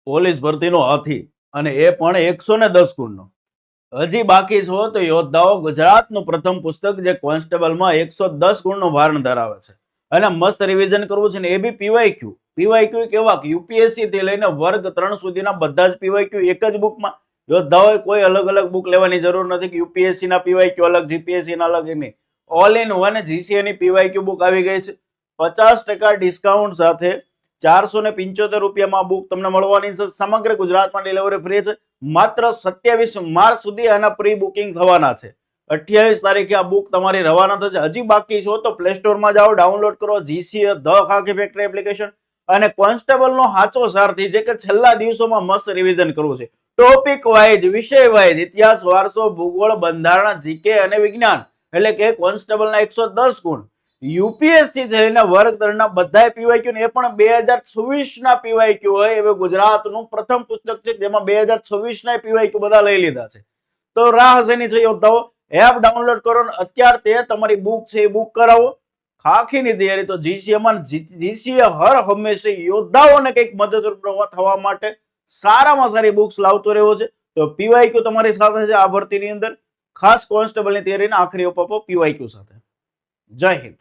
Police ભરતીનો હાથી અને એ પણ 110 ગુણનો. હજી બાકી છો તો યોદ્ધાઓ ગુજરાતનું પ્રથમ પુસ્તક જે કોન્સ્ટેબલમાં 110 ગુણનો ભારણ ધરાવે છે અને મસ્ત રિવિઝન કરવું છે ને એ બી પીવાયક્યુ. પીવાયક્યુ કેવા યુપીએસસી થી લઈને વર્ગ 3 સુધીના બધા જ પીવાયક્યુ એક જ બુકમાં. યોદ્ધાઓએ કોઈ અલગ અલગ બુક લેવાની જરૂર નથી કે યુપીએસસી ના પીવાયક્યુ અલગ, જીપીએસસી ના અલગ. નહીં, ઓલ ઇન વન જીસીએ ની પીવાયક્યુ બુક આવી ગઈ છે 50% ડિસ્કાઉન્ટ સાથે. 475 રૂપિયામાં બુક તમને મળવાની છે. સમગ્ર ગુજરાતમાં ડિલિવરી ફ્રી છે. માત્ર 27 માર્ચ સુધી આના પ્રી બુકિંગ થવાના છે. 28 તારીખે આ બુક તમારી રવાના થશે. હજી બાકી છો તો પ્લે સ્ટોરમાં જાઓ, ડાઉનલોડ કરો જીસીએ ધ ખાકી ફેક્ટરી એપ્લિકેશન અને કોન્સ્ટેબલનો સાચો સારથી જે કે છેલ્લા દિવસોમાં મસ્ત રિવિઝન કરવું છે. ટોપિક વાઇઝ, વિષય વાઇઝ, ઇતિહાસ, વારસો, ભૂગોળ, બંધારણ, જીકે અને વિજ્ઞાન, એટલે કે કોન્સ્ટેબલના 110 ગુણ. યુપીએસસી થઈને વર્ગ 3 ના બધા પીવાયક્યુ ને એ પણ 2026 ના પીવાયક્યુ હોય એવે ગુજરાતનું પ્રથમ પુસ્તક છે જેમાં 2026 ના પીવાયક્યુ બધા લઈ લીધા છે. તો રાહ શેની છે યોદ્ધાઓ? એપ ડાઉનલોડ કરો ને અત્યારે તે તમારી બુક છે એ બુક કરાવો. ખાખીની તૈયારી તો જીસીએ હર હંમેશા યોદ્ધાઓને કંઈક મદદરૂપ થવા માટે સારામાં સારી બુક્સ લાવતો રહ્યો છે. તો પીવાયક્યુ તમારી સાથે છે આ ભરતીની અંદર, ખાસ કોન્સ્ટેબલની તૈયારીના આખરી ઓપ પીવાયક્યુ સાથે. જય હિન્દ.